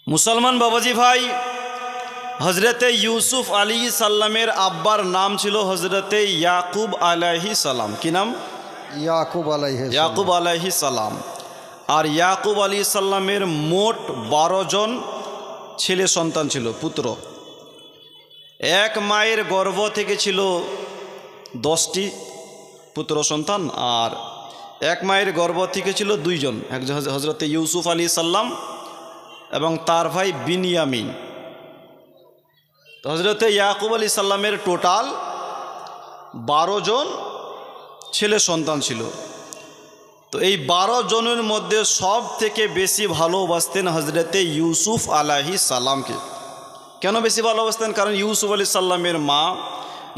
মুসলমান বাবাজি ভাই, হজরতে ইউসুফ আলাইহিস সালামের আব্বার নাম ছিল হজরতে ইয়াকুব আলাইহিস সালাম। কি নাম? ইয়াকুব আলাইহিস সালাম। আর ইয়াকুব আলাইহিস সালামের মোট 12 জন ছেলে সন্তান ছিল, পুত্র। এক মায়ের গর্ভ থেকে ছিল 10টি পুত্র সন্তান, আর এক মায়ের গর্ভ থেকে ছিল 2 জন, এক হজরতে ইউসুফ আলাইহিস সালাম এবং তার ভাই বিনিয়ামিন। তো হজরতে ইয়াকুব আলাইহিস সালামের টোটাল 12 জন ছেলে সন্তান ছিল। তো এই 12 জনের মধ্যে সব থেকে বেশি ভালোবাসতেন হজরতে ইউসুফ আলাইহিস সালামকে। কেন বেশি ভালোবাসতেন? কারণ ইউসুফ আলাইহিস সালামের মা,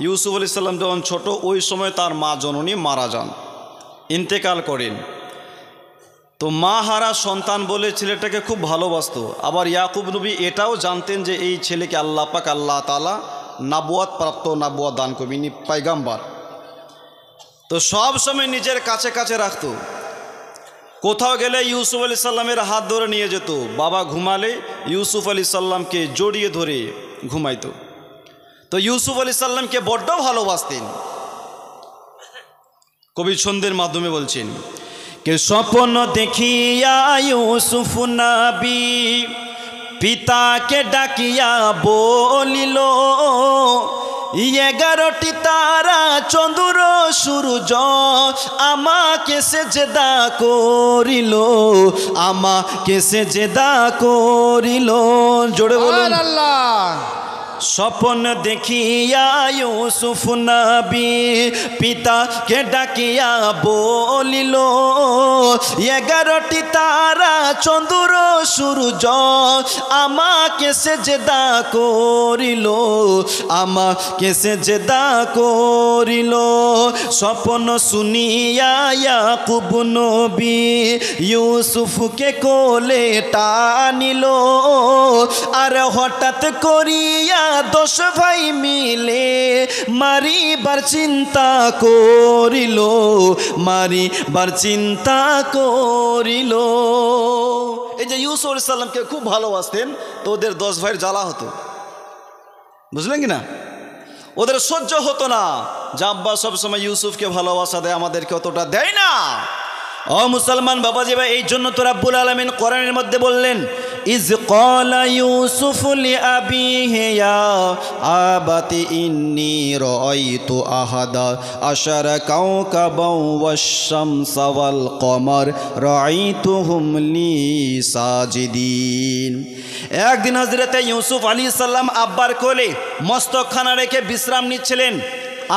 ইউসুফ আলাইহিস সালাম যখন ছোট, ওই সময় তার মা জননী মারা যান, ইন্তেকাল করেন। তো মা হারা সন্তান বলে ছেলেটাকে খুব ভালোবাসত। আবার ইয়াকুব নবী এটাও জানতেন যে এই ছেলেকে আল্লাহ পাক, আল্লাহ তাআলা নাবুয়াত প্রাপ্ত, নাবুয়াত দান করবেন, ইনি পয়গাম্বার। তো সব সময় নিজের কাছে কাছে রাখত। কোথাও গেলে ইউসুফ আলাইহিস সালামের হাত ধরে নিয়ে যেত। বাবা ঘুমালে ইউসুফ আলাইহিস সালামকে জড়িয়ে ধরে ঘুমাইতো। তো ইউসুফ আলাইহিস সালামকে বড্ড ভালোবাসতেন। কবি ছন্দের মাধ্যমে বলছেন, কে স্বপ্ন দেখিয়া ইউসুফ নবী পিতাকে ডাকিয়া বলিল, 11টি তারা চন্দ্র সূর্য আমাকে সেজদা করিল, আমাকে সেজদা করিল। জোরে বলুন আল্লাহ। স্বপ্ন দেখিয়া ইউসুফ নবী পিতাকে ডাকিয়া বলিল, 11টি তারা চন্দ্র সূর্য আমাকে সেজদা করিল, আমাকে সেজদা করিল। স্বপ্ন শুনিয়া ইয়াকুব নবী ইউসুফকে কোলে টানিল, আর হঠাৎ করিয়া 10 ভাই মিলে মারিবার চিন্তা করিল, মারিবার চিন্তা করিল। এই যে ইউসুফ আলাইহিস সালামকে খুব ভালোবাসতেন, তো ওদের 10 ভাইয়ের জ্বালা হতো, বুঝলেন কি না? ওদের সহ্য হতো না যে আব্বা সবসময় ইউসুফকে ভালোবাসা দেয়, আমাদেরকে অতটা দেয় না। ও মুসলমান বাবাজি ভাই, এই জন্য তো রাব্বুল আলামিন কোরআনের মধ্যে বললেন, ইজ ক্বালা ইউসুফ লিআবিহি ইয়া আবাতি ইন্নী রাআইতু আহাদা আশারা কাওকাবাও ওয়াশ-শামসা ওয়াল কমার রাআইতুহুম লি সাজিদিন। একদিন হযরতে ইউসুফ আলাইহিস সালাম আব্বার কোলে মস্তকখানা রেখে বিশ্রাম নিচ্ছিলেন,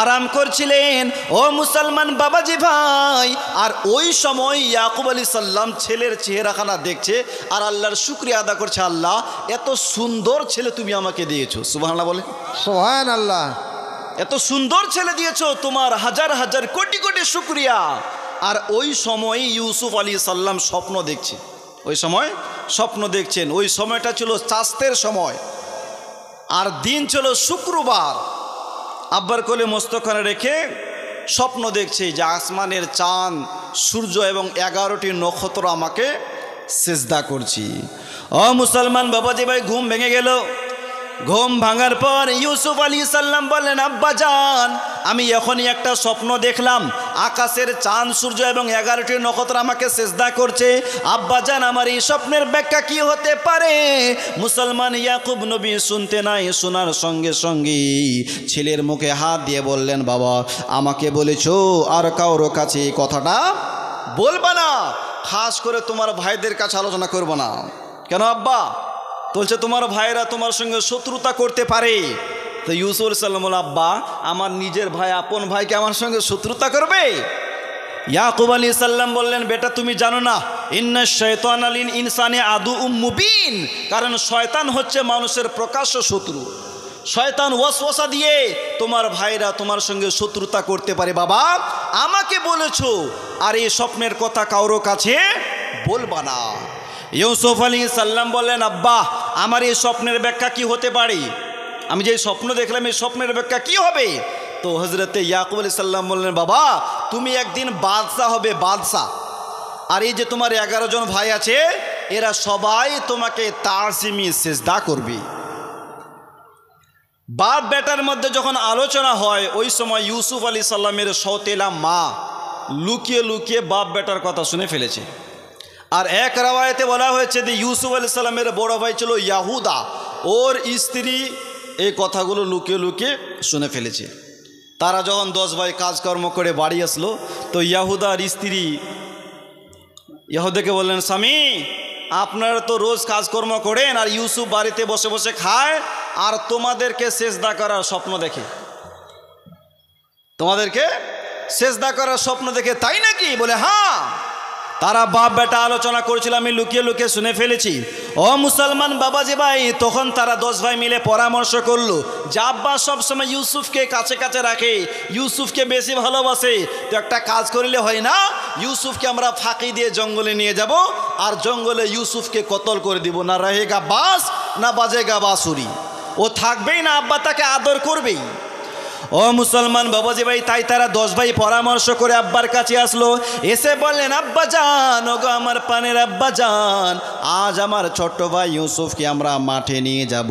আরাম করছিলেন। ও মুসলমান বাবাজি ভাই, আর ওই সময় ইয়াকুব আলাইহিস সালাম ছেলের চেহারাখানা দেখছে আর আল্লাহর শুকরিয়া আদা করছে, আল্লাহ এত সুন্দর ছেলে তুমি আমাকে দিয়েছো। সুবহানাল্লাহ বলে, সুবহানাল্লাহ। এত সুন্দর ছেলে দিয়েছো, তোমার হাজার হাজার কোটি কোটি শুকরিয়া। আর ওই সময় ইউসুফ আলাইহিস সালাম স্বপ্ন দেখছে, ওই সময় স্বপ্ন দেখছেন। ওই সময়টা ছিল চাস্তের সময়, আর দিন ছিল শুক্রবার। আব্বার কোলে মস্তকখানা রেখে স্বপ্ন দেখছে যে আসমানের চাঁদ, সূর্য এবং 11টি নক্ষত্র আমাকে সেজদা করছি। ও মুসলমান বাবাজি ভাই, ঘুম ভেঙে গেল। ঘুম ভাঙার পর ইউসুফ আলাইহিস সালাম বললেন, আব্বা জান, আমি এখনই একটা স্বপ্ন দেখলাম, আকাশের চাঁদ, সূর্য এবং 11টি নক্ষত্র আমাকে সেজদা করছে। আব্বা জান, আমার এই স্বপ্নের ব্যাখ্যা কি হতে পারে? মুসলমান ইয়াকুব নবী শুনতে নাই, শোনার সঙ্গে সঙ্গে ছেলের মুখে হাত দিয়ে বললেন, বাবা আমাকে বলেছো আর কারোর কাছে এই কথাটা বলবা না, খাস করে তোমার ভাইদের কাছে আলোচনা করবো না। কেন আব্বা? বলছে তোমার ভাইরা তোমার সঙ্গে শত্রুতা করতে পারে। তো ইউসুফ আলাইহিস সালাম বলল, আব্বা আমার নিজের ভাই, আপন ভাইকে আমার সঙ্গে শত্রুতা করবে? ইয়াকুব আলাইহিস সালাম বললেন, বেটা তুমি জানো না, ইন্না শাইতানা লিল ইনসানি আদুউম মুবিন, কারণ শয়তান হচ্ছে মানুষের প্রকাশ্য শত্রু। শয়তান ওয়াসওয়াসা দিয়ে তোমার ভাইরা তোমার সঙ্গে শত্রুতা করতে পারে। বাবা আমাকে বলেছো, আর এই স্বপ্নের কথা কারো কাছে বলবা না। ইউসুফ আলাইহিস সালাম বললেন, আব্বা আমার এই স্বপ্নের ব্যাখ্যা কি হতে পারে? আমি যে স্বপ্ন দেখলাম এই স্বপ্নের ব্যাখ্যা কি হবে? তো হজরতে ইয়াকুব আলাইহিস সালাম বললেন, বাবা তুমি একদিন বাদশা হবে, বাদশা। আর এই যে তোমার 11 জন ভাই আছে এরা সবাই তোমাকে তাজিমি সিজদা করবে। বাপ বেটার মধ্যে যখন আলোচনা হয় ওই সময় ইউসুফ আলাইহিস সালামের সওতেলা মা লুকিয়ে লুকিয়ে বাপ বেটার কথা শুনে ফেলেছে। আর এক রাওয়ায়াতে বলা হয়েছে যে ইউসুফ আলাইহিস সালামের বড় ভাই ছিল ইয়াহুদা, ওর স্ত্রী এই কথাগুলো লুকিয়ে লুকিয়ে শুনে ফেলেছে। তারা যখন 10 ভাই কাজকর্ম করে বাড়ি আসলো তো ইয়াহুদার স্ত্রী ইয়াহুদাকে বললেন, স্বামী আপনারা তো রোজ কাজকর্ম করেন আর ইউসুফ বাড়িতে বসে বসে খায় আর তোমাদেরকে সেজদা করার স্বপ্ন দেখে, তোমাদেরকে সেজদা করার স্বপ্ন দেখে, তাই নাকি? বলে হ্যাঁ। তারা বাপ বেটা আলোচনা করেছিল, আমি লুকিয়ে লুকিয়ে শুনে ফেলেছি। ও মুসলমান বাবাজি ভাই, তখন তারা 10 ভাই মিলে পরামর্শ করলো যে আব্বা সবসময় ইউসুফকে কাছে কাছে রাখে, ইউসুফকে বেশি ভালোবাসে, তো একটা কাজ করলে হয় না, ইউসুফকে আমরা ফাঁকি দিয়ে জঙ্গলে নিয়ে যাব আর জঙ্গলে ইউসুফকে কতল করে দিব, না রহেগা বাস না বাজেগা বাঁশুরি, ও থাকবেই না, আব্বা তাকে আদর করবেই। ও মুসলমান বাবাজি ভাই, তাই তারা 10 ভাই পরামর্শ করে আব্বার কাছে আসলো, এসে বললেন, আব্বা জান, ওগো আমার পানের আব্বা জান, আজ আমার ছোট্ট ভাই ইউসুফকে আমরা মাঠে নিয়ে যাব।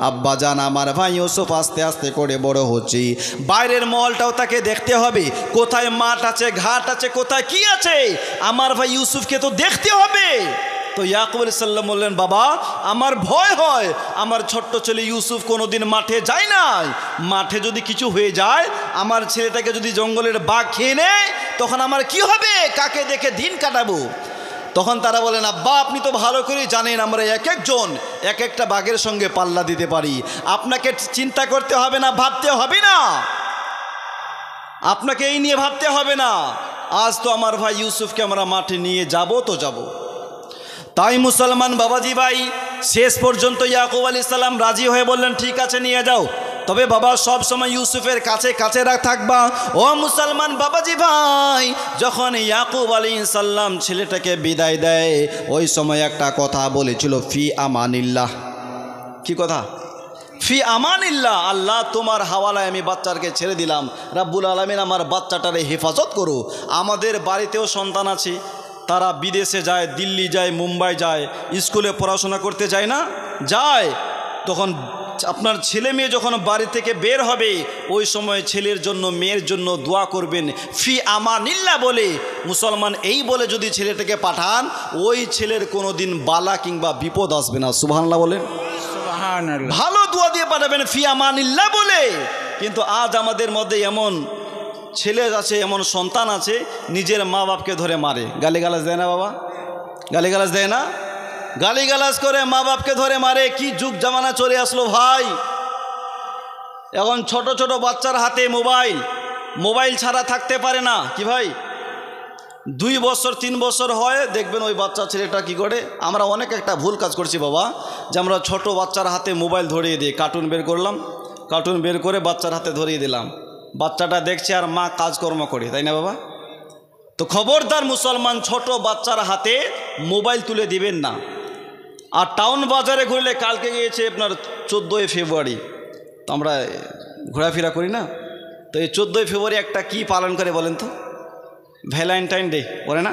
আব্বা জান, আমার ভাই ইউসুফ আস্তে আস্তে করে বড় হচ্ছে, বাইরের মহলটাও তাকে দেখতে হবে, কোথায় মাঠ আছে, ঘাট আছে, কোথায় কি আছে, আমার ভাই ইউসুফকে তো দেখতে হবে। তো ইয়াকুব আলাইহিস সালাম বললেন, বাবা আমার ভয় হয়, আমার ছোট্ট ছেলে ইউসুফ কোনোদিন মাঠে যায় নাই, মাঠে যদি কিছু হয়ে যায়, আমার ছেলেটাকে যদি জঙ্গলের বাঘ খেয়ে নেয়, তখন আমার কি হবে, কাকে দেখে দিন কাটাবো? তখন তারা বলেন, আব্বা আপনি তো ভালো করে জানেন আমরা এক একজন এক একটা বাঘের সঙ্গে পাল্লা দিতে পারি, আপনাকে চিন্তা করতে হবে না, ভাবতে হবে না, আপনাকে এই নিয়ে ভাবতে হবে না, আজ তো আমার ভাই ইউসুফকে আমরা মাঠে নিয়ে যাব তো যাব। তাই মুসলমান বাবাজি ভাই, শেষ পর্যন্ত ইয়াকুব আলাইহিস সালাম রাজি হয়ে বললেন, ঠিক আছে নিয়ে যাও, তবে বাবা সব সময় ইউসুফের কাছে কাছে থাকবা। ও মুসলমান বাবাজি ভাই, যখন ইয়াকুব আলাইহিস সালাম ছেলেটাকে বিদায় দেয় ওই সময় একটা কথা বলেছিল, ফি আমানিল্লাহ। কি কথা? ফি আমানিল্লাহ, আল্লাহ তোমার হাওয়ালায় আমি বাচ্চাকে ছেড়ে দিলাম, রাব্বুল আলামিন আমার বাচ্চাটারে হেফাজত করো। আমাদের বাড়িতেও সন্তান আছে, তারা বিদেশে যায়, দিল্লি যায়, মুম্বাই যায়, স্কুলে পড়াশোনা করতে যায় না, যায়, তখন আপনার ছেলে মেয়ে যখন বাড়ি থেকে বের হবে ওই সময় ছেলের জন্য মেয়ের জন্য দোয়া করবেন, ফি আমানিল্লাহ বলে। মুসলমান এই বলে যদি ছেলেটাকে পাঠান, ওই ছেলের কোনো দিন বালা কিংবা বিপদ আসবে না। সুবহানাল্লাহ বলেন, সুবহানাল্লাহ। ভালো দোয়া দিয়ে পাঠাবেন ফি আমানিল্লাহ বলে। কিন্তু আজ আমাদের মধ্যে এমন ছেলে আছে, এমন সন্তান আছে, নিজের মা বাপকে ধরে মারে, গালিগালাজ দেয় না বাবা, গালিগালাজ দেয় না, গালিগালাজ করে মা বাপকে ধরে মারে। কি যুগ জামানা চলে আসলো ভাই, এখন ছোট ছোট বাচ্চার হাতে মোবাইল, মোবাইল ছাড়া থাকতে পারে না। কি ভাই, 2 বছর 3 বছর হয়, দেখবেন ওই বাচ্চা ছেলেটা কি করে। আমরা অনেক একটা ভুল কাজ করছি বাবা, যে আমরা ছোট বাচ্চার হাতে মোবাইল ধরিয়ে দিই, কার্টুন বের করলাম, কার্টুন বের করে বাচ্চার হাতে ধরিয়ে দিলাম, বাচ্চাটা দেখছে আর মা কাজকর্ম করে, তাই না বাবা? তো খবরদার মুসলমান, ছোট বাচ্চার হাতে মোবাইল তুলে দিবেন না। আর টাউন বাজারে ঘুরলে, কালকে গিয়েছে আপনার 14ই ফেব্রুয়ারি, তো আমরা ঘোরাফেরা করি না, তো এই 14ই ফেব্রুয়ারি একটা কি পালন করে বলেন তো? ভ্যালেন্টাইন ডে বলে না,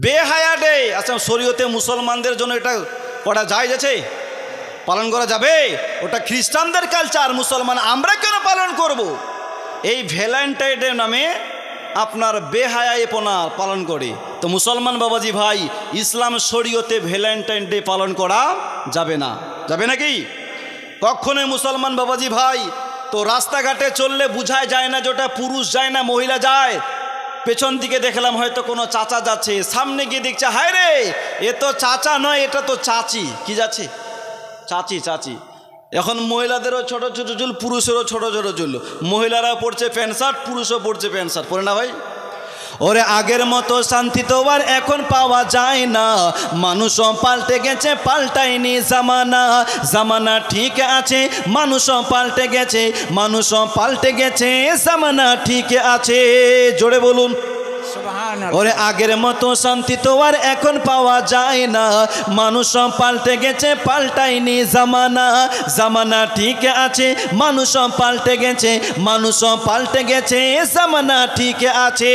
বেহায়া ডে। আচ্ছা, শরীয়তে মুসলমানদের জন্য এটা করা যায়, যাচ্ছে পালন করা যাবে? ওটা খ্রিস্টানদের কালচার, মুসলমান আমরা কেন পালন করব? এই ভ্যালেন্টাইন ডে নামে আপনার বেহায়াপনা পালন করে। তো মুসলমান বাবাজি ভাই, ইসলাম শরীয়তে ভ্যালেন্টাইন ডে পালন করা যাবে না, যাবে নাকি? কখনোই মুসলমান বাবাজি ভাই। তো রাস্তাঘাটে চললে বুঝায় যায় না যে ওটা পুরুষ যায় না মহিলা যায়। পেছন দিকে দেখলাম হয়তো কোনো চাচা যাচ্ছে, সামনে গিয়ে দেখছে, হায় রে এ তো চাচা নয়, এটা তো চাচি। কি যাচ্ছে? চাচি, চাচি। এখন মহিলাদেরও ছোট ছোট চুল, পুরুষেরও ছোট ছোট চুল, মহিলারা পড়ছে প্যান্ট শার্ট, পুরুষও পড়ছে প্যান্ট শার্ট, পরে না ভাই? ওরে আগের মতো শান্তি তো আর এখন পাওয়া যায় না, মানুষও পাল্টে গেছে, পাল্টায়নি জামানা, জামানা ঠিক আছে, মানুষও পাল্টে গেছে, মানুষও পাল্টে গেছে, জামানা ঠিক আছে। জোরে বলুন সুবহান। ওরে আগের মতো শান্তি তো আর এখন পাওয়া যায় না, মানুষ পাল্টে গেছে, পাল্টায়নি জামানা। জামানা ঠিক আছে, মানুষ পাল্টে গেছে, মানুষ পাল্টে গেছে, জামানা ঠিক আছে।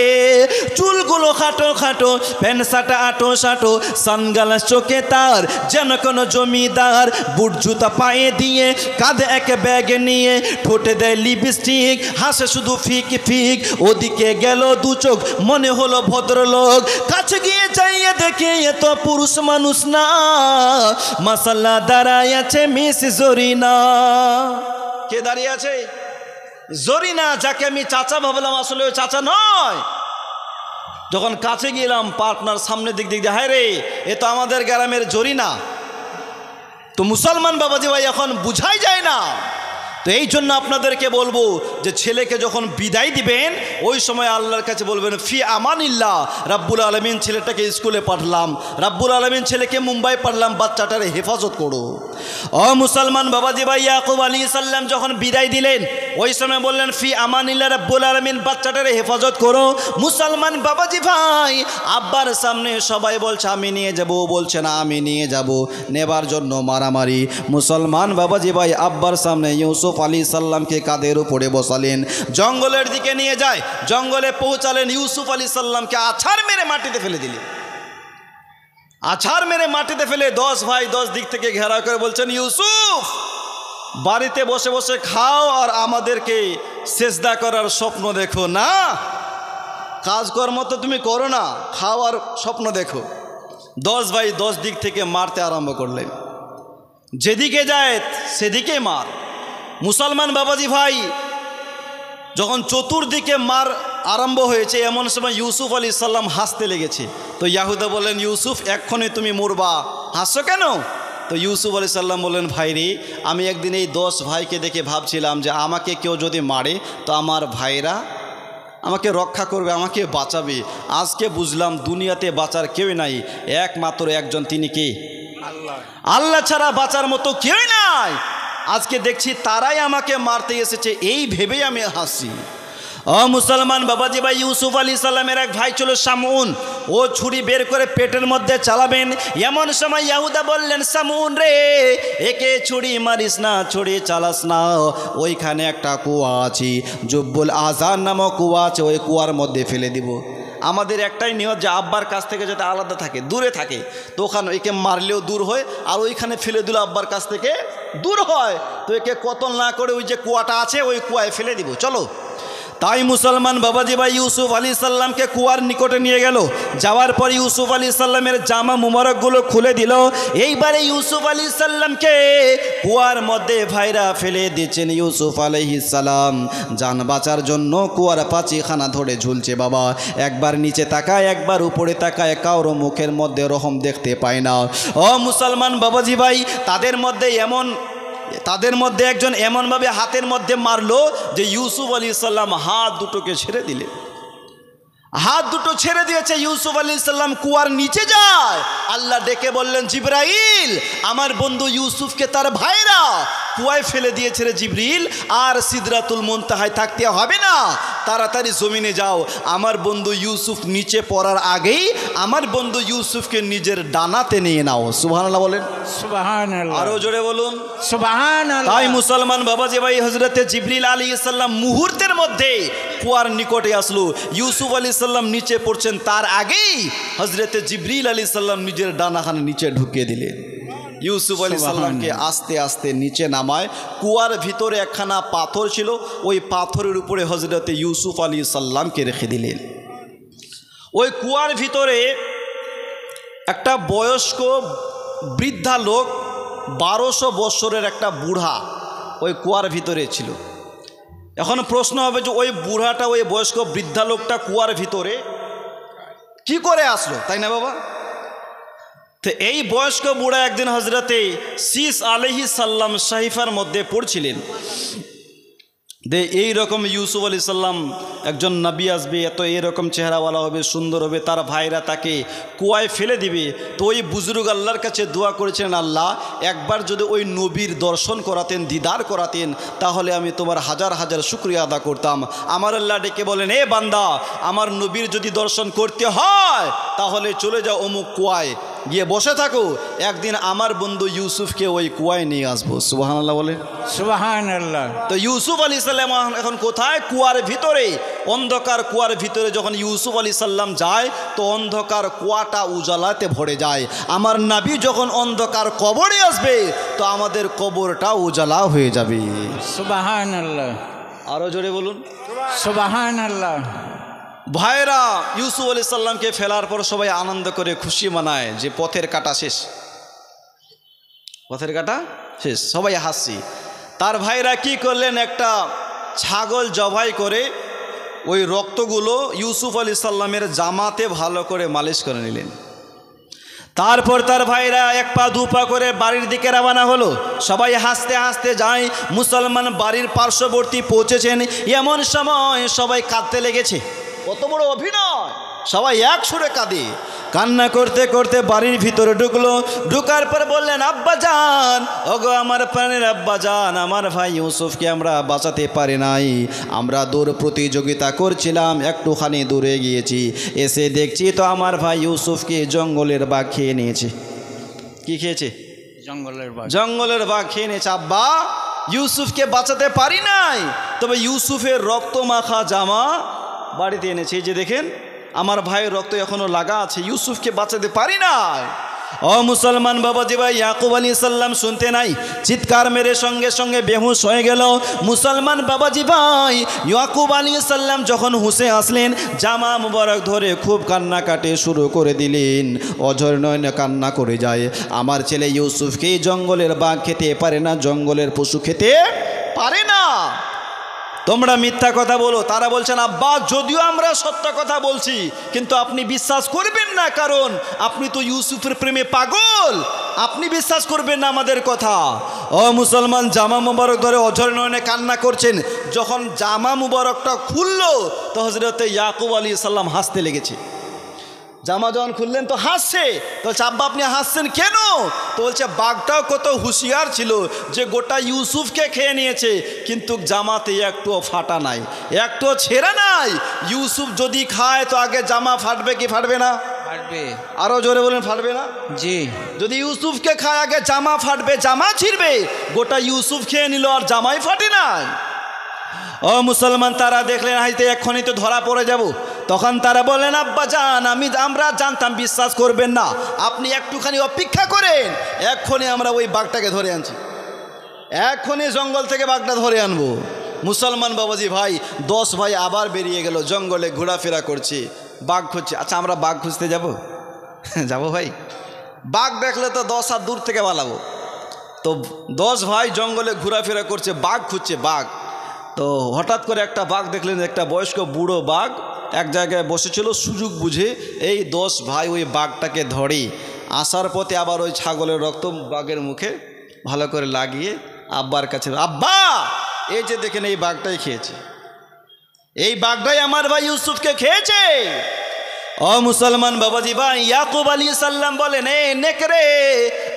চুলগুলো খাটো খাটো, প্যান্ট শার্ট আটো সাটো, সানগ্লাস চোখে তার যেন কোনো জমিদার, বুট জুতা পায়ে দিয়ে, কাঁধে এক ব্যাগ নিয়ে, ঠোঁটে দেয় লিপস্টিক, হাসে শুধু ফিক ফিক। ওদিকে গেল দু চোখ, মনে হলো ভদ্রলোক, কাছে গিয়ে চাইয়ে দেখে এ তো পুরুষ মানুষ না, মাসাল্লাহ দাঁড়ায় আছে মিস জরিনা। কে দাঁড়িয়ে আছে? জরিনা, যাকে আমি চাচা ভাবলাম, আসলে ওই চাচা নয়। যখন কাছে গেলাম, পার্টনার সামনের দিক দিয়ে, হায় রে, এ তো আমাদের গ্রামের জরিনা। তো মুসলমান বাবাজি ভাই, এখন বুঝাই যায় না। তো এই জন্য আপনাদেরকে বলবো যে ছেলেকে যখন বিদায় দিবেন, ওই সময় আল্লাহর কাছে বলবেন ফি আমানিল্লাহ, রাব্বুল আলামিন ছেলেটাকে স্কুলে পাঠালাম, রাব্বুল আলামিন ছেলেকে মুম্বাই পাঠালাম, বাচ্চাটার হেফাজত করো। ও মুসলমান বাবাজি ভাই, ইয়াকুব আলাইহিস সালাম যখন বিদায় দিলেন, ওই সময় বললেন ফি আমানিল্লাহ, রাব্বুল আলামিন বাচ্চাটার হেফাজত করো। মুসলমান বাবাজি ভাই, আব্বার সামনে সবাই বলছে আমি নিয়ে যাব, বলছে না আমি নিয়ে যাব, নেবার জন্য মারামারি। মুসলমান বাবাজি ভাই, আব্বার সামনে ইউসুফ আলাইহিস সালামকে কাঁধের উপরে বসালেন, জঙ্গলের দিকে নিয়ে যায়, জঙ্গলে পৌঁছালেন, ইউসুফ আলাইহিস সালামকে আছাড় মেরে মাটিতে ফেলে দিলেন। আছাড় মেরে মাটিতে ফেলে 10 ভাই 10 দিক থেকে ঘেরাও করে বলছেন, ইউসুফ বাড়িতে বসে বসে খাও আর আমাদেরকে সেজদা করার স্বপ্ন দেখো না, কাজকর্ম তো তুমি করো না, খাও আর স্বপ্ন দেখো। 10 ভাই 10 দিক থেকে মারতে আরম্ভ করলেন, যেদিকে যায় সেদিকে মার। মুসলমান বাবাজি ভাই, যখন চতুর্দিকে মার আরম্ভ হয়েছে, এমন সময় ইউসুফ আলাইহিস সালাম হাসতে লেগেছে। তো ইয়াহুদা বললেন, ইউসুফ এক্ষণে তুমি মরবা, হাসছো কেন? তো ইউসুফ আলাইহিস সালাম বললেন, ভাই রে, আমি একদিন এই 10 ভাইকে দেখে ভাবছিলাম যে আমাকে কেউ যদি মারে তো আমার ভাইরা আমাকে রক্ষা করবে, আমাকে বাঁচাবে। আজকে বুঝলাম দুনিয়াতে বাঁচার কেউই নাই, একমাত্র একজন, তিনি কে? আল্লাহ। আল্লাহ ছাড়া বাঁচার মতো কেউই নাই। আজকে দেখছি তারাই আমাকে মারতে এসেছে, এই ভেবেই আমি হাসি। ও মুসলমান বাবাজি ভাই, ইউসুফ আলাইহিস সালামের এক ভাই ছিল শামউন, ও ছুরি বের করে পেটের মধ্যে চালাবেন, এমন সময় ইয়াহুদা বললেন, শামউন রে, একে ছুরি মারিস না, ছুরি চালাস না, ওইখানে একটা কুয়া আছে, জুব্বুল আজান নামক কুয়া আছে, ওই কুয়ার মধ্যে ফেলে দিব। আমাদের একটাই নিয়ত যে আব্বার কাছ থেকে যাতে আলাদা থাকে, দূরে থাকে, তো ওখানে একে মারলেও দূর হয়, আর ওইখানে ফেলে দিল আব্বার কাছ থেকে দূর হয়, তো একে কতল না করে ওই যে কুয়াটা আছে ওই কুয়ায় ফেলে দিব, চলো। তাই মুসলমান বাবাজি ভাই ইউসুফ আলাইহিস সালামকে কুয়ার নিকটে নিয়ে গেল। যাওয়ার পর ইউসুফ আলাইহিস সালামের জামা মুবারকগুলো খুলে দিল। এইবারে ইউসুফ আলাইহিস সালামকে কুয়ার মধ্যে ভাইরা ফেলে দিচ্ছেন। ইউসুফ আলাইহিস সালাম জান বাঁচার জন্য কুয়ার পাচিখানা ধরে ঝুলছে। বাবা একবার নিচে তাকায়, একবার উপরে তাকায়, কারো মুখের মধ্যে রহম দেখতে পায় না। ও মুসলমান বাবাজি ভাই, তাদের মধ্যে একজন এমনভাবে হাতের মধ্যে মারলো যে ইউসুফ আলাইহিস সালাম হাত দুটোকে ছেড়ে দিলেন। হাত দুটো ছেড়ে দিয়েছে, ইউসুফ আলাইহিস সালাম কুয়ার নিচে যায়। আল্লাহ ডেকে বললেন, জিবরাইল, আমার বন্ধু ইউসুফকে তার ভাইরা কুয়ায় ফেলে দিয়েছে রে জিবরিল, আর সিদরাতুল মুনতাহায় থাকতে হবে না, তাড়াতাড়ি জমিনে যাও। আমার বন্ধু ইউসুফ নিচে পড়ার আগেই আমার বন্ধু ইউসুফকে নিজের ডানাতে নিয়ে নাও। সুবহানাল্লাহ বলেন, সুবহানাল্লাহ, আরো জোরে বলুন সুবহানাল্লাহ। তাই মুসলমান বাবাজি ভাই, হযরতে জিবরিল আলাইহিস সালাম মুহূর্তের মধ্যে কুয়ার নিকটে আসলো। ইউসুফ আলাইহিস সালাম নিচে পড়ছেন, তার আগেই হযরতে জিবরিল আলাইহিস সালাম নিজের ডানাখানে নিচে ঢুকিয়ে দিলেন। ইউসুফ আলাইহিস সালামকে আস্তে আস্তে নিচে নামায়। কুয়ার ভিতরে একখানা পাথর ছিল, ওই পাথরের উপরে হযরতে ইউসুফ আলাইহিস সালামকে রেখে দিলেন। ওই কুয়ার ভিতরে একটা বয়স্ক বৃদ্ধা লোক, 1200 বৎসরের একটা বুড়া ওই কুয়ার ভিতরে ছিল। এখন প্রশ্ন হবে যে ওই বুড়াটা, ওই বয়স্ক বৃদ্ধা লোকটা কুয়ার ভিতরে কি করে আসলো, তাই না বাবা? তো এই বয়স্ক বুড়া একদিন হযরতে শীস আলাইহিস সালাম সাহিফার মধ্যে পড়ছিলেন। দে এই রকম ইউসুফ আলাইহিস সালাম একজন নবী আসবে, এত এরকম চেহারাওয়ালা হবে, সুন্দর হবে, তার ভাইরা তাকে কুয়ায় ফেলে দিবে। তো ওই বুজুর্গ আল্লাহর কাছে দোয়া করেছেন, আল্লাহ একবার যদি ওই নবীর দর্শন করাতেন, দিদার করাতেন, তাহলে আমি তোমার হাজার হাজার শুকরিয়া আদা করতাম। আমার আল্লাহ ডেকে বলেন, এ বান্দা, আমার নবীর যদি দর্শন করতে হয় তাহলে চলে যাও অমুক কুয়ায়, গিয়ে বসে থাকো, একদিন আমার বন্ধু ইউসুফকে ওই কুয়ায় নিয়ে আসবো। সুবহানাল্লাহ বলে। সুবহানাল্লাহ। তো ইউসুফ আলাইহিস সালাম এখন কোথায়? কুয়ার ভিতরে, অন্ধকার কুয়ার ভিতরে যখন ইউসুফ আলাইহিস সালাম যায় তো অন্ধকার কুয়াটা উজালাতে ভরে যায়। আমার নবী যখন অন্ধকার কবরে আসবে তো আমাদের কবরটা উজালা হয়ে যাবে। সুবহানাল্লাহ। আরো জোরে বলুন সুবহানাল্লাহ। ভাইরা, ইউসুফ আলাইহিস সালামকে ফেলার পর সবাই আনন্দ করে খুশি মানায় যে পথের কাটা শেষ, পথের কাটা শেষ, সবাই হাসি। তার ভাইরা কি করলেন? একটা ছাগল জবাই করে ওই রক্তগুলো ইউসুফ আলাইহিস সালামের জামাতে ভালো করে মালিশ করে নিলেন। তারপর তার ভাইরা এক পা দু পা করে বাড়ির দিকে রওনা হলো। সবাই হাসতে হাসতে যায়। মুসলমান বাড়ির পার্শ্ববর্তী পৌঁছেছেন, এমন সময় সবাই কাঁদতে লেগেছে। কত বড় অভিনয়! সবাই এক সুরে কাঁদে, কান্না করতে করতে বাড়ির ভিতরে ঢুকলো। ঢুকার পর বললেন, আব্বা জান, ওগো আমার প্রাণের আব্বা জান, আমার ভাই ইউসুফকে আমরা বাঁচাতে পারি নাই। আমরা দৌড় প্রতিযোগিতা করছিলাম, একটুখানি দূরে গিয়েছি, এসে দেখছি তো আমার ভাই ইউসুফকে জঙ্গলের বাঘ খেয়ে নিয়েছে। কি খেয়েছে? জঙ্গলের বাঘ। জঙ্গলের বাঘ খেয়ে নিয়েছে। আব্বা, ইউসুফকে বাঁচাতে পারি নাই, তবে ইউসুফের রক্ত মাখা জামা বাড়িতে এনেছে। এই যে দেখেন, আমার ভাইয়ের রক্ত এখনো লাগা আছে, ইউসুফকে বাঁচাতে পারি নাই। ও মুসলমান বাবাজি ভাই, ইয়াকুব আলাইহিস সালাম শুনতে নাই, চিৎকার মেরে সঙ্গে সঙ্গে বেহুশ হয়ে গেল। মুসলমান বাবাজি ভাই, ইয়াকুব আলাইহিস সালাম যখন হুঁশে আসলেন, জামা মুবারক ধরে খুব কান্নাকাটি শুরু করে দিলেন। অঝর নয়নে কান্না করে যায়, আমার ছেলে ইউসুফকে জঙ্গলের বাঘ খেতে পারে না, জঙ্গলের পশু খেতে পারে না। তোমরা মিথ্যা কথা বলো। তারা বলছেন, আব্বা যদিও আমরা সত্য কথা বলছি কিন্তু আপনি বিশ্বাস করবেন না, কারণ আপনি তো ইউসুফের প্রেমে পাগল, আপনি বিশ্বাস করবেন না আমাদের কথা। ও মুসলমান, জামা মুবারক ধরে অঝর নয়নে কান্না করছেন। যখন জামা মুবারকটা খুললো তো হযরত ইয়াকুব আলাইহিস সালাম হাসতে লেগেছে। জামা যখন খুললেন তো হাসছে। তো বলছে, আব্বা আপনি হাসছেন কেন? তো বলছে, বাঘটাও কত হুঁশিয়ার ছিল যে গোটা ইউসুফকে খেয়ে নিয়েছে, কিন্তু জামাতে একটুও ফাটা নাই, একটুও ছেঁড়া নাই। ইউসুফ যদি খায় তো আগে জামা ফাটবে কি ফাটবে না? ফাটবে। আরো জোরে বলেন, ফাটবে না? জি। যদি ইউসুফকে খায় আগে জামা ফাটবে, জামা ছিঁড়বে। গোটা ইউসুফ খেয়ে নিল আর জামাই ফাটে নাই। ও মুসলমান, তারা দেখলেন হাইতে এক্ষুনি তো ধরা পড়ে যাব। তখন তারা বললেন, আব্বা জান, আমরা জানতাম বিশ্বাস করবেন না, আপনি একটুখানি অপেক্ষা করেন, এক্ষুনি আমরা ওই বাঘটাকে ধরে আনছি, এক্ষুনি জঙ্গল থেকে বাঘটা ধরে আনবো। মুসলমান বাবাজি ভাই, 10 ভাই আবার বেরিয়ে গেল, জঙ্গলে ঘোরাফেরা করছে, বাঘ খুঁজছে। আচ্ছা আমরা বাঘ খুঁজতে যাব? যাবো ভাই, বাঘ দেখলে তো 10 হাত দূর থেকে পালাবো। তো 10 ভাই জঙ্গলে ঘোরাফেরা করছে, বাঘ খুঁজছে, বাঘ। তো হঠাৎ করে একটা বাঘ দেখলেন, একটা বয়স্ক বুড়ো বাঘ এক জায়গায় বসেছিল। সুযোগ বুঝে এই 10 ভাই ওই বাঘটাকে ধরে আসার পথে আবার ওই ছাগলের রক্ত বাঘের মুখে ভালো করে লাগিয়ে আব্বার কাছে, আব্বা এই যে দেখেন এই বাঘটাই খেয়েছে, এই বাঘটাই আমার ভাই ইউসুফকে খেয়েছে। ও মুসলমান বাবাজি ভাই, ইয়াকুব আলাইহিস সালাম বলেন, এ নেকড়ে,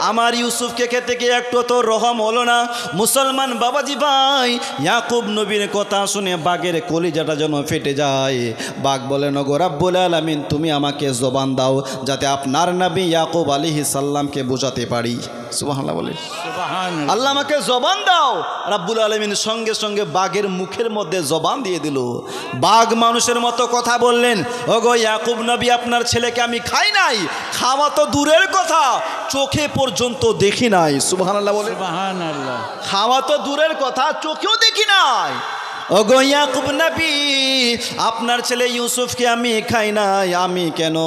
আমার ইউসুফকে খেতে গিয়ে একটু তো রহম হলো না। মুসলমান বাবাজি ভাই, ইয়াকুব নবীর কথা শুনে বাঘের কলিজাটা যেন ফেটে যায়। বাঘ বলেন, ওগো রাব্বুল আলামিন, তুমি আমাকে জবান দাও যাতে আপনার নবী ইয়াকুব আলাইহিস সালামকে বোঝাতে পারি। সুবহানাল্লাহ বলে, সুবহানাল্লাহ। আল্লাহ আমাকে জবান দাও। রাব্বুল আলামিন সঙ্গে সঙ্গে বাঘের মুখের মধ্যে জবান দিয়ে দিল। বাঘ মানুষের মতো কথা বললেন, ওগো ইয়াকুব নবী, আপনার ছেলেকে আমি খাই নাই, খাওয়া তো দূরের কথা, চোখে পর্যন্ত দেখি নাই। সুবহানাল্লাহ বলে, সুবহানাল্লাহ। খাওয়া তো দূরের কথা, চোখেও দেখি নাই। ওগো ইয়াকুব নবী, আপনার ছেলে ইউসুফকে আমি খাই নাই, আমি কেন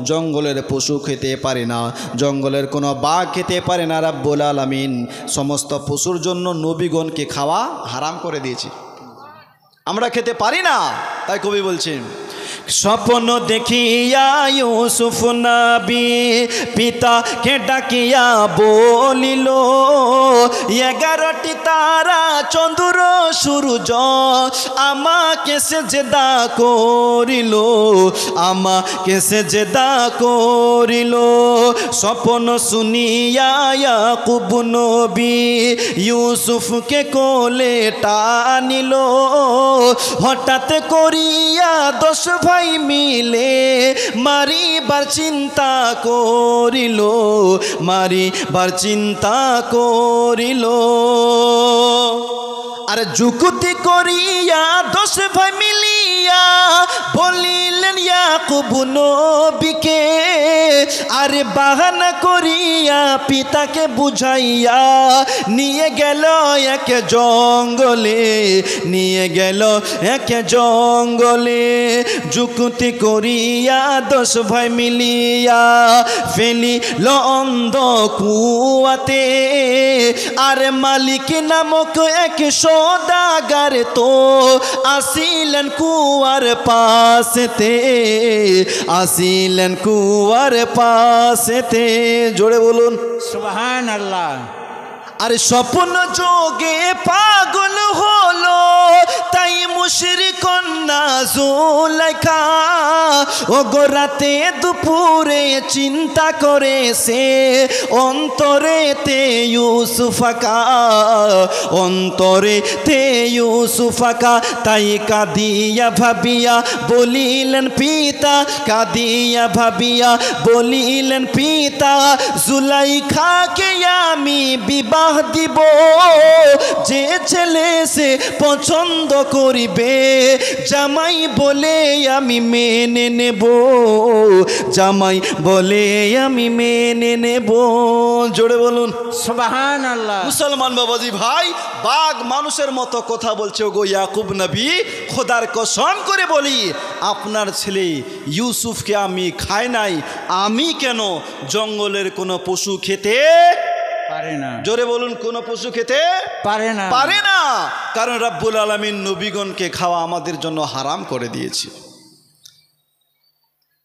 জঙ্গলের পশু খেতে পারি না, জঙ্গলের কোনো বাঘ খেতে পারে না। রাব্বুল আলামিন সমস্ত পশুর জন্য নবীগণকে খাওয়া হারাম করে দিয়েছি, আমরা খেতে পারি না। তাই কবি বলছেন, স্বপ্ন দেখিয়া ইউসুফ নবী পিতাকে ডাকিয়া বলিল, 11টি তারা চন্দ্র সূর্য আমাকে সেজদা করিল, আমাকে সেজদা করিল। স্বপ্ন শুনিয়া ইয়াকুব নবী ইউসুফকে কোলে টানিল, হঠাৎ করিয়া 10 ভাই মিলে মারিবার চিন্তা করিল, মারিবার চিন্তা করিল। আর যুক্তি করিয়া 10 ভাই মিলিয়া বলিলেন ইয়াকুব নবীকে, আরে বাহানা করিয়া পিতাকে বুঝাইয়া নিয়ে গেল এক জঙ্গলে, নিয়ে গেল এক জঙ্গলে। যুক্তি করিয়া 10 ভাই মিলিয়া ফেলিল অন্ধ কুয়াতে, আর মালিক নামক এক সওদাগার তো আসিলেন কুয়ার পাশেতে, আসিলেন কুয়ার পাশেতে। জোরে বলুন সুবহানাল্লাহ। আর স্বপ্ন যোগে পাগল হলো তাই মুশরিক কন্যা জুলাইখা, ও গো রাতে দুপুরে চিন্তা করে সে অন্তরেতে ইউসুফাকা, অন্তরেতে ইউসুফাকা। তাই কাঁদিয়া ভাবিয়া বলিলেন পিতা, কাঁদিয়া ভাবিয়া বলিলেন পিতা, জুলাইখাকে আমি বিবাহ দিব, যে ছেলে সে পছন্দ করিবে, জামাই বলে আমি মেনে নেব, জামাই বলে আমি মেনে নেব। জোরে বলুন সুবহানাল্লাহ। মুসলমান বাবাজি ভাই, বাঘ মানুষের মতো কথা বলছে। গো ইয়াকুব নবী, খোদার কসম করে বলি আপনার ছেলে ইউসুফকে আমি খাই নাই, আমি কেন? জঙ্গলের কোনো পশু খেতে পারে না। জোরে বলুন, কোন পশু খেতে পারে না, পারে না। কারণ রব্বুল আলামিন নবীগণকে খাওয়া আমাদের জন্য হারাম করে দিয়েছে।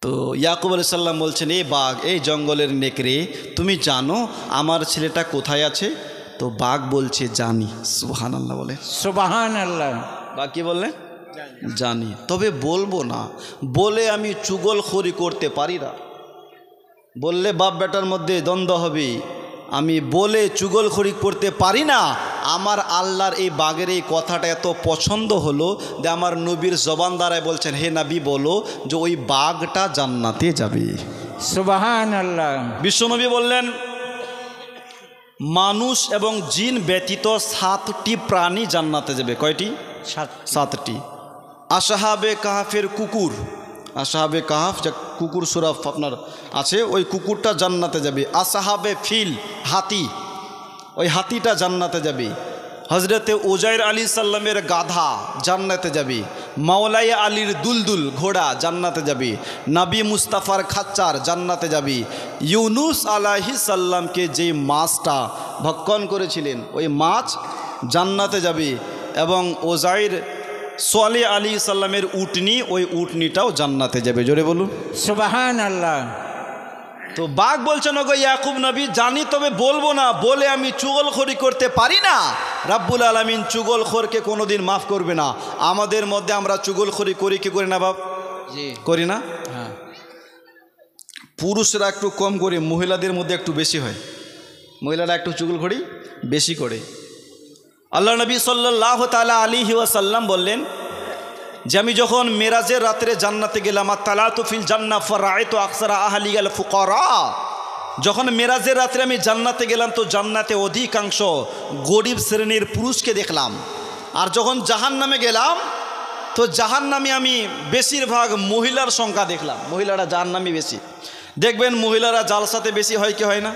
তো ইয়াকুব আলাইহিস সালাম বলছেন, এই বাঘ, এই জঙ্গলের নেকড়ে, তুমি জানো আমার ছেলেটা কোথায় আছে? তো বাঘ বলছে জানি। সুবহানাল্লাহ বলে। সুবহানাল্লাহ। বাঘ কি বললেন? জানি, তবে বলবো না। বলে আমি চুগলখড়ি করতে পারি না, বললে বাপ বেটার মধ্যে দ্বন্দ্ব হবে। আমি বলে চুগলখড়ি করতে পারি না। আমার আল্লাহর এই বাঘের এই কথাটা এত পছন্দ হলো যে আমার নবীর জবান দ্বারায় বলছেন, হে নবী বলো যে ওই বাঘটা জান্নাতে যাবে। সুবহানাল্লাহ। বিশ্বনবী বললেন, মানুষ এবং জিন ব্যতীত 7টি প্রাণী জান্নাতে যাবে। কয়টি? 7টি। আসহাবে কাহাফের কুকুর, আসহাবে কাহাফ যা কুকুর সূরা আপনার আছে, ওই কুকুরটা জান্নাতে যাবে। আসহাবে ফিল, হাতি, ওই হাতিটা জান্নাতে যাবে। হজরতে উজাইর আলী সাল্লামের গাধা জান্নাতে যাবে। মাওলাই আলীর দুলদুল ঘোড়া জান্নাতে যাবে। নবী মুস্তাফার খাচ্চার জান্নাতে যাবে। ইউনুস আলাইহিস সাল্লামকে যে মাছটা ভক্ষণ করেছিলেন ওই মাছ জান্নাতে যাবে। এবং উজাইর সোয়ালে আলী সাল্লামের উটনি, ওই উটনিটাও জান্নাতে যাবে। জোরে বলুন সুবহানাল্লাহ। তো বাঘ বলছেন, ওগো ইয়াকুব নবী জানি, তবে বলবো না, বলে আমি চুগলখড়ি করতে পারি না। রাব্বুল আলামিন চুগলখোরকে কোনোদিন মাফ করবে না। আমাদের মধ্যে আমরা চুগলখড়ি করি কি করি না বাপ? জি, করি না? হ্যাঁ। পুরুষরা একটু কম করে, মহিলাদের মধ্যে একটু বেশি হয়। মহিলারা একটু চুগলখড়ি বেশি করে। আল্লাহ নবী সাল্লাল্লাহু তাআলা আলাইহি ওয়াসাল্লাম বললেন যে আমি যখন মেরাজের রাত্রে জান্নাতে গেলাম, আত-তালাতু ফিল জান্নাহ ফারাআইতু আকসারা আহলিয়াল ফুকারা, যখন মেরাজের রাত্রে আমি জান্নাতে গেলাম তো জান্নাতে অধিকাংশ গরিব শ্রেণীর পুরুষকে দেখলাম। আর যখন জাহান্নামে গেলাম তো জাহান্নামে আমি বেশিরভাগ মহিলার সংখ্যা দেখলাম। মহিলারা জাহান্নামে বেশি। দেখবেন মহিলারা জালসাতে বেশি হয় কি হয় না?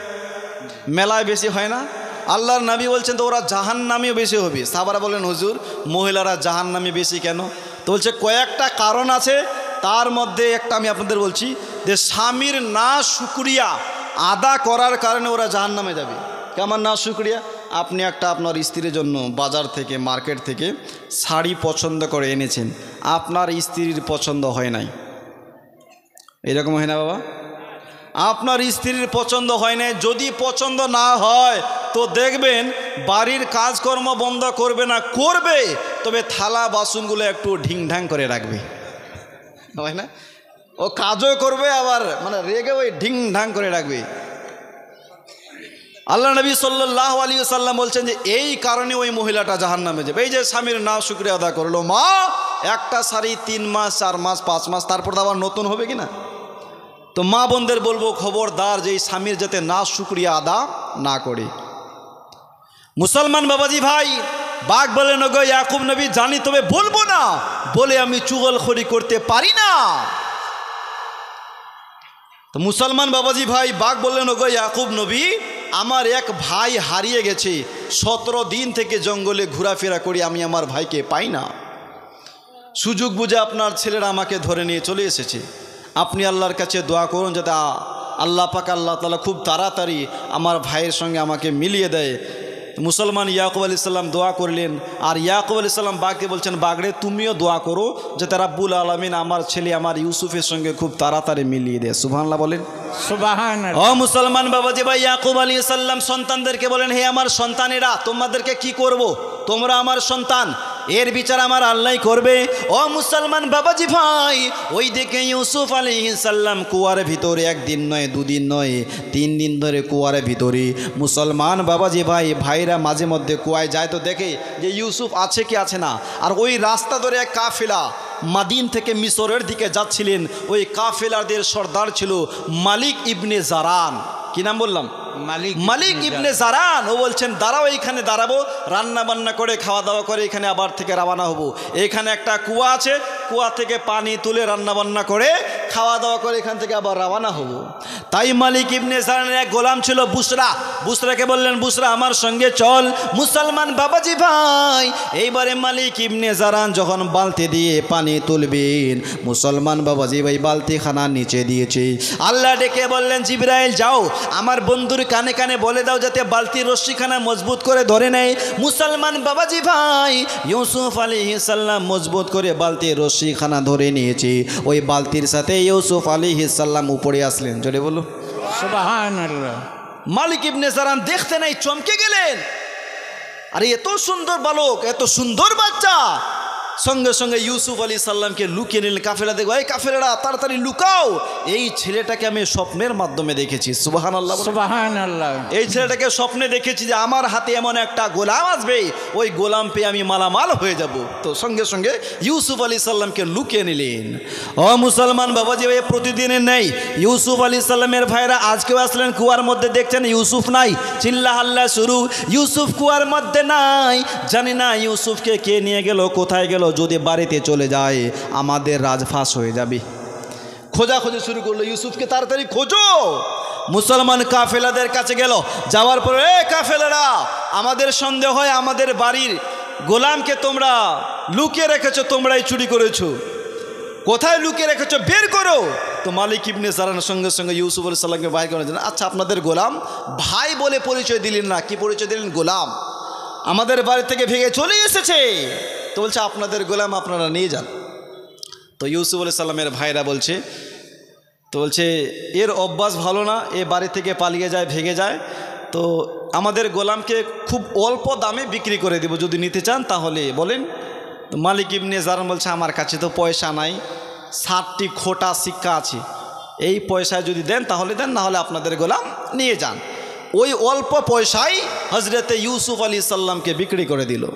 মেলায় বেশি হয় না? আল্লাহর নবী বলছেন তো ওরা জাহান্নামেও বেশি হবে। সাহাবারা বলেন, হুজুর মহিলারা জাহান্নামে বেশি কেন? তো বলছে কয়েকটা কারণ আছে, তার মধ্যে একটা আমি আপনাদের বলছি, যে স্বামীর না শুকরিয়া আদা করার কারণে ওরা জাহান্নামে যাবে। কেমন না শুকরিয়া? আপনি একটা আপনার স্ত্রীর জন্য বাজার থেকে, মার্কেট থেকে শাড়ি পছন্দ করে এনেছেন, আপনার স্ত্রীর পছন্দ হয় নাই, এরকম হয় না বাবা? আপনার স্ত্রীর পছন্দ হয় না, যদি পছন্দ না হয় তো দেখবেন বাড়ির কাজকর্ম বন্ধ করবে না, করবে, তবে থালা বাসনগুলো একটু ঢিংঢাং করে রাখবে, হয় না? ও কাজও করবে আবার মানে রেগে ওই ঢিংঢাং করে রাখবে। আল্লাহ নবী সাল্লাল্লাহু আলাইহি ওয়াসাল্লাম বলছেন যে এই কারণে ওই মহিলাটা জাহান্নামে যাবে। এই যে স্বামীর না শুকরিয়া আদা করলো, মা একটা শাড়ি 3 মাস 4 মাস 5 মাস তারপর আবার নতুন হবে কি না? তো মা বোনদের বলবো খবরদার যে এই স্বামীর যাতে না শুকরিয়া আদা না করে। মুসলমান বাবাজি ভাই, বাঘ বলেন ওগো ইয়াকুব নবী জানি তবে বলবো না, বলে আমি চুগলখড়ি করতে পারি না। তো মুসলমান বাবাজি ভাই, বাঘ বললেন ওগো ইয়াকুব নবী আমার এক ভাই হারিয়ে গেছে, 17 দিন থেকে জঙ্গলে ঘোরাফেরা করি, আমি আমার ভাইকে পাই না। সুযোগ বুঝে আপনার ছেলেরা আমাকে ধরে নিয়ে চলে এসেছে। আপনি আল্লাহর কাছে দোয়া করুন যাতে আল্লাহ পাক আল্লাহ তাআলা খুব তাড়াতাড়ি আমার ভাইয়ের সঙ্গে আমাকে মিলিয়ে দেয়। মুসলমান ইয়াকুব আলাইহিস সালাম দোয়া করলেন, আর ইয়াকুব আলাইহিস সালাম বাঘকে বলছেন বাঘরে তুমিও দোয়া করো যাতে রাব্বুল আলামিন আমার ছেলে আমার ইউসুফের সঙ্গে খুব তাড়াতাড়ি মিলিয়ে দেয়। সুবহানাল্লাহ বলেন। সুবহানাল্লাহ। ও মুসলমান বাবাজি ভাই, ইয়াকুব আলাইহিস সালাম সন্তানদেরকে বলেন হে আমার সন্তানেরা তোমাদেরকে কি করব, তোমরা আমার সন্তান, এর বিচার আমার আল্লাহ করবে। ও মুসলমান বাবাজি ভাই, ওই দিকে ইউসুফ আলাইহিস সালাম কুয়ার ভিতরে 1 দিন নয় 2 দিন নয় 3 দিন ধরে কুয়ার ভিতরে। মুসলমান বাবাজি ভাই, ভাইরা মাঝে মধ্যে কুয়ায় যায় তো দেখে যে ইউসুফ আছে কি আছে না। আর ওই রাস্তা ধরে এক কাফেলা মাদিন থেকে মিশরের দিকে যাচ্ছিলেন। ওই কাফেলাদের সর্দার ছিল মালিক ইবনে জারান। কি নাম বললাম? মালিক ইবনে জারান। ও বলছেন দাঁড়াও, এইখানে দাঁড়াবো, রান্না বান্না করে খাওয়া দাওয়া করে এখানে আবার থেকে রওনা হব। এখানে একটা কুয়া আছে, কুয়া থেকে পানি তুলে রান্না বান্না করে খাওয়া দাওয়া করে এখান থেকে আবার রওনা হব। তাই মালিক ইবনে জারানের এক গোলাম ছিল বুসরা। বুসরাকে বললেন বুসরা আমার সঙ্গে চল। মুসলমান বাবাজি ভাই, এইবারে মালিক ইবনে জারান যখন বালতি দিয়ে পানি তুলবেন, মুসলমান বাবাজি ভাই বালতি খানা নিচে দিয়েছে। আল্লাহ ডেকে বললেন জিবরাইল যাও আমার বন্ধুর কানে কানে বলে দাও যাতে বালতির রশ্মিখানা মজবুত করে ধরে নেয়। মুসলমান বাবাজি ভাই, ইউসুফ আলাইহিস সালাম মজবুত করে বালতির রশ্মিখানা ধরে নিয়েছে। ওই বালতির সাথে ইউসুফ আলাইহিস সালাম উপরে আসলেন। জোরে বলো সুবহানাল্লাহ। মালিক ইবনে জারান দেখতে নাই চমকে গেলেন, আরে এত সুন্দর বালক, এত সুন্দর বাচ্চা। সঙ্গে সঙ্গে ইউসুফ আলাইহিস সালামকে লুকিয়ে নিলেন। কাফেলা দেখো, এই কাফেলারা তাড়াতাড়ি লুকাও, এই ছেলেটাকে আমি স্বপ্নের মাধ্যমে দেখেছি। সুবহানাল্লাহ সুবহানাল্লাহ। এই ছেলেটাকে স্বপ্নে দেখেছি যে আমার হাতে এমন একটা গোলাম আসবে, ওই গোলাম পেয়ে আমি মালামাল হয়ে যাব। তো সঙ্গে সঙ্গে ইউসুফ আলাইহিস সালামকে লুকিয়ে নিলেন। ও মুসলমান বাবাজি ভাই, প্রতিদিনের নেই ইউসুফ আলাইহিস সালামের ভাইরা আজকেও আসলেন কুয়ার মধ্যে, দেখছেন ইউসুফ নাই, চিল্লা হাল্লা শুরু। ইউসুফ কুয়ার মধ্যে নাই, জানি না ইউসুফকে কে নিয়ে গেল, কোথায় গেল। যদি বাড়িতে চলে যায় আমাদের রাজফাঁস হয়ে যাবে। খোঁজাখুঁজি শুরু করলো, ইউসুফকে তাড়াতাড়ি খোঁজো। মুসলমান কাফেলাদের কাছে গেল, যাওয়ার পরে এ কাফেলারা আমাদের সন্দেহ হয় আমাদের বাড়ির গোলামকে তোমরা লুকিয়ে রেখেছো, তোমরাই চুরি করেছো, কোথায় লুকিয়ে রেখেছো বের করো। তো মালিক ইবনে জারানের সঙ্গে সঙ্গে ইউসুফ আলাইহিস সালামকে বাইর করে দিলেন। আচ্ছা আপনাদের গোলাম, ভাই বলে পরিচয় দিলেন না, কি পরিচয় দিলেন? গোলাম, আমাদের বাড়ি থেকে ভেঙে চলে এসেছে। তো বলছে আপনাদের গোলাম আপনারা নিয়ে যান। তো ইউসুফ আলাইহিস সালামের ভাইরা বলছে, তো বলছে এর অভ্যাস ভালো না, এ বাড়ি থেকে পালিয়ে যায়, ভেঙে যায়, তো আমাদের গোলামকে খুব অল্প দামে বিক্রি করে দেব, যদি নিতে চান তাহলে বলেন। তো মালিক ইবনে জারান বলছে আমার কাছে তো পয়সা নাই, 60টি খোটা শিক্ষা আছে, এই পয়সায় যদি দেন তাহলে দেন, না হলে আপনাদের গোলাম নিয়ে যান। ওই অল্প পয়সায় হজরতে ইউসুফ আলাইহিস সালামকে বিক্রি করে দিল।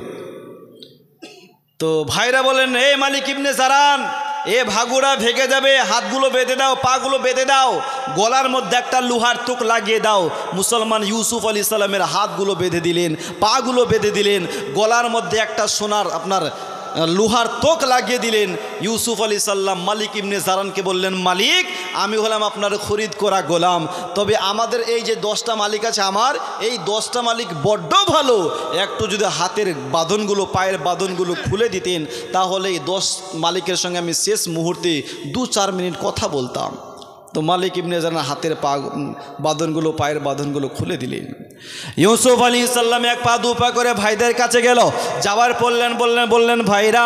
তো ভাইরা বলেন এ মালিক ইবনে জারান, এ ভাগুড়া ভেঙে যাবে, হাতগুলো বেঁধে দাও, পাগুলো বেঁধে দাও, গলার মধ্যে একটা লোহার তুক লাগিয়ে দাও। মুসলমান ইউসুফ আলাইহিস সালামের হাতগুলো বেঁধে দিলেন, পাগুলো বেঁধে দিলেন, গলার মধ্যে একটা সোনার আপনার লোহার তোক লাগিয়ে দিলেন। ইউসুফ আলাইহিস সালাম মালিক ইবনে জারানকে বললেন মালিক আমি হলাম আপনার খরিদ করা গোলাম, তবে আমাদের এই যে 10টা মালিক আছে, আমার এই 10টা মালিক বড্ড ভালো, একটু যদি হাতের বাঁধনগুলো পায়ের বাঁধনগুলো খুলে দিতেন তাহলে এই 10 মালিকের সঙ্গে আমি শেষ মুহূর্তে 2-4 মিনিট কথা বলতাম। তো মালিক ইবনে জারান হাতের বাঁধনগুলো পায়ের বাঁধনগুলো খুলে দিলেন। ইউসুফ আলাইহিস সালাম এক পা দু পা করে ভাইদের কাছে গেল, যাওয়ার বললেন ভাইরা,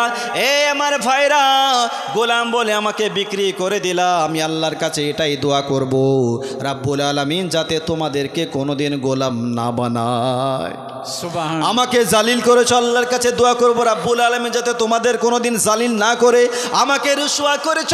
আমার ভাইরা, গোলাম বলে আমাকে বিক্রি করে দিলা, আমি আল্লাহর কাছে এটাই দোয়া করব রাব্বুল আলামিন যাতে তোমাদেরকে কোনোদিন গোলাম না বানায়। সুবহান আমাকে জালিল করেছ, আল্লাহর কাছে দোয়া করবো রাব্বুল আলামিন যাতে তোমাদের কোনোদিন জালিল না করে। আমাকে রুসওয়া করেছ,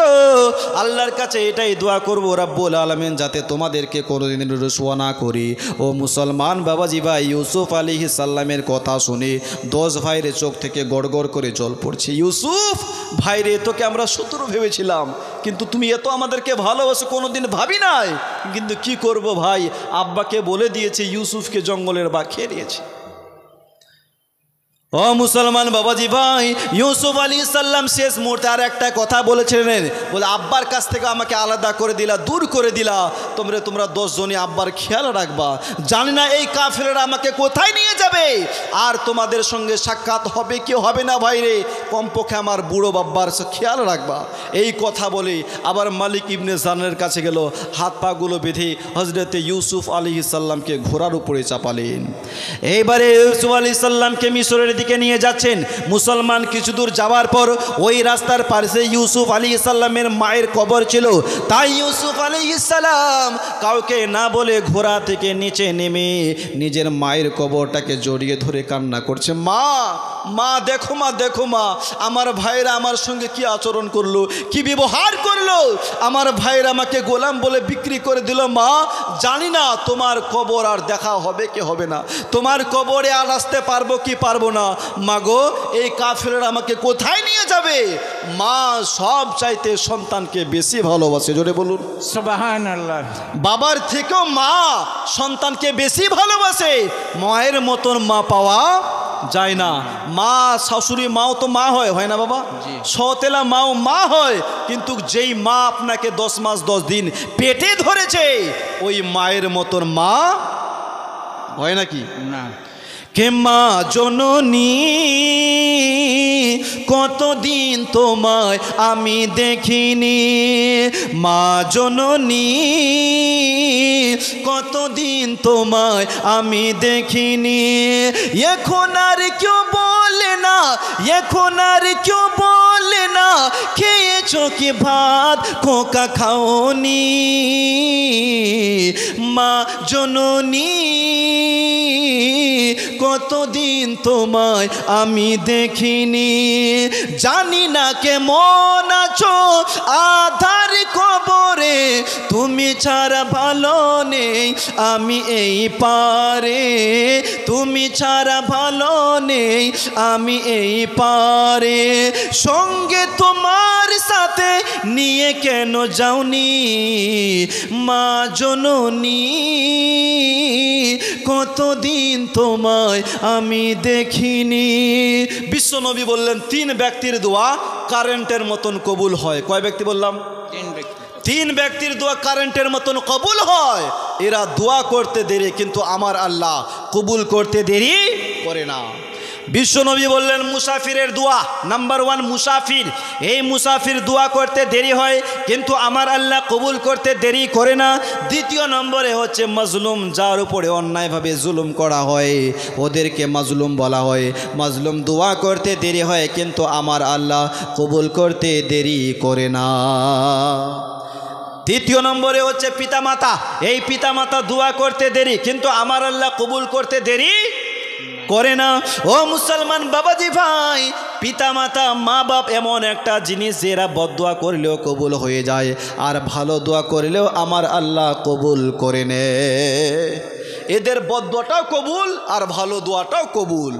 আল্লাহর কাছে এটাই দোয়া করবো রাব্বুল আলামিন যাতে তোমাদেরকে কোনোদিন রুসওয়া না করি। ও মুসলমান বাবাজি ভাই, ইউসুফ আলাইহিস সালামের কথা শুনে 10 ভাইয়ের চোখ থেকে গড়গড় করে জল পড়ছে। ইউসুফ ভাইরে, তোকে আমরা শত্রু ভেবেছিলাম, কিন্তু তুমি এত আমাদেরকে ভালোবাসো কোনোদিন ভাবি নাই। কিন্তু কি করব ভাই, আব্বাকে বলে দিয়েছে ইউসুফকে জঙ্গলের বাঘ খেয়ে নিয়েছে। ও মুসলমান বাবাজি ভাই, ইউসুফ আলাইহিস সালাম শেষ মুহূর্তে আর একটা কথা বলেছিলেন, বলে আব্বার কাছ থেকে আমাকে আলাদা করে দিলা, দূর করে দিলা, তোমরা 10 জনই আব্বার খেয়াল রাখবা। জানি না এই কাফেররা আমাকে কোথায় নিয়ে যাবে, আর তোমাদের সঙ্গে সাক্ষাৎ হবে কি হবে না ভাইরে, কমপক্ষে আমার বুড়ো বাব্বার খেয়াল রাখবা। এই কথা বলে আবার মালিক ইবনে জানের কাছে গেল, হাত পাগুলো বেঁধে হজরতে ইউসুফ আলাইহিস সালামকে ঘোড়ার উপরে চাপালেন। এইবারে ইউসুফ আলাইহিস সালামকে মিশরের দিকে নিয়ে যাচ্ছেন। মুসলমান কিছু দূর যাওয়ার পর ওই রাস্তার পাশে ইউসুফ আলাইহিস সালামের মায়ের কবর ছিল। তাই ইউসুফ আলাইহিস সালাম কাউকে না বলে ঘোড়া থেকে নিচে নেমে নিজের মায়ের কবরটাকে জড়িয়ে ধরে কান্না করছে। মা, মা দেখো, মা দেখো, মা আমার ভাইরা আমার সঙ্গে কি আচরণ করলো, কি ব্যবহার করলো, আমার ভাইরা আমাকে গোলাম বলে বিক্রি করে দিল। মা, জানি না তোমার কবর আর দেখা হবে কি হবে না, তোমার কবরে আর আসতে পারবো কি পারবো না। মাগো, এই কাফেররা আমাকে কোথায় নিয়ে যাবে? মা সব চাইতে সন্তানকে বেশি ভালোবাসে, জোরে বলুন সুবহানাল্লাহ। বাবার থেকেও মা সন্তানকে বেশি ভালোবাসে। মায়ের মতন মা পাওয়া যায় না। মা, শাশুড়ি মাও তো মা হয় না বাবা? সতেলা মাও মা হয়, কিন্তু যেই মা আপনাকে 10 মাস 10 দিন পেটে ধরেছে, ওই মায়ের মতন মা হয় নাকি? না। কে মা জননী, কতদিন তোমায় আমি দেখিনি, মা জননী কতদিন তোমায় আমি দেখিনি। এখন আর কেউ বলে না, এখন আর কেউ বলে না, খেয়েছো কি ভাত খোকা খাওনি, মা জননী কতদিন তোমায় আমি দেখিনি। জানি না কেমন আছো আধার কবরে, তুমি ছাড়া ভালো নেই আমি এই পারে, তুমি ছাড়া ভালো নেই আমি এই পারে। সঙ্গে তোমার সাথে নিয়ে কেন যাওনি, মা জননী কতদিন তোমায় আমি দেখিনি। বিশ্বনবী বললেন 3 ব্যক্তির দোয়া কারেন্টের মতন কবুল হয়। কয় ব্যক্তি বললাম? 3 ব্যক্তি। 3 ব্যক্তির দোয়া কারেন্টের মতন কবুল হয়। এরা দোয়া করতে দেরি, কিন্তু আমার আল্লাহ কবুল করতে দেরি করে না। বিশ্বনবী বললেন মুসাফিরের দোয়া, নাম্বার 1 মুসাফির। এই মুসাফির দোয়া করতে দেরি হয়, কিন্তু আমার আল্লাহ কবুল করতে দেরি করে না। দ্বিতীয় নম্বরে হচ্ছে মাজলুম, যার উপরে অন্যায়ভাবে জুলুম করা হয় ওদেরকে মাজলুম বলা হয়। মাজলুম দোয়া করতে দেরি হয়, কিন্তু আমার আল্লাহ কবুল করতে দেরি করে না। তৃতীয় নম্বরে হচ্ছে পিতামাতা। এই পিতামাতা দোয়া করতে দেরি, কিন্তু আমার আল্লাহ কবুল করতে দেরি করে না। ও মুসলমান বাবাজি ভাই, পিতামাতা মা বাপ এমন একটা জিনিস যেরা বদদোয়া করলেও কবুল হয়ে যায়, আর ভালো দোয়া করলেও আমার আল্লাহ কবুল করে নে। এদের বদদোয়াটাও কবুল আর ভালো দোয়াটাও কবুল।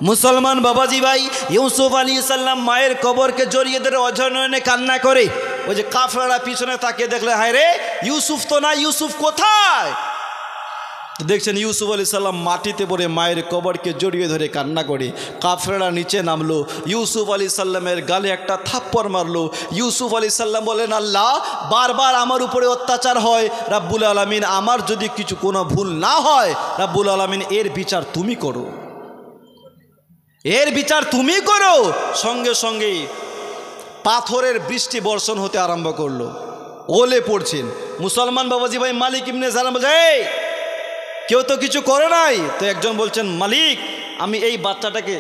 মুসলমান বাবাজি ভাই, ইউসুফ আলাইহিস সালাম মায়ের কবরকে জড়িয়ে ধরে অঝরনয়নে কান্না করে। ওই যে কাফেররা পিছনে তাকিয়ে দেখলে, হায় রে ইউসুফ তো না, ইউসুফ কোথায়? দেখছেন ইউসুফ আলাইহিস সালাম মাটিতে পড়ে মায়ের কবরকে জড়িয়ে ধরে কান্না করে। কাফেররা নিচে নামলো, ইউসুফ আলাইহিস সালামের গালে একটা থাপ্পড় মারলো। ইউসুফ আলাইহিস সালাম বলেন, আল্লাহ বারবার আমার উপরে অত্যাচার হয়, রাব্বুল আলামিন আমার যদি কিছু কোনো ভুল না হয়, রাব্বুল আলামিন এর বিচার তুমি করো, এর বিচার তুমি করো। সঙ্গে সঙ্গে পাথরের বৃষ্টি বর্ষণ হতে আরম্ভ করলো, ওলে পড়ছেন। মুসলমান বাবাজি ভাই, মালিক ইবনে জারাম বলছে, কেউ তো কিছু করে নাই। তো একজন বলছেন, মালিক আমি এই বাচ্চাটাকে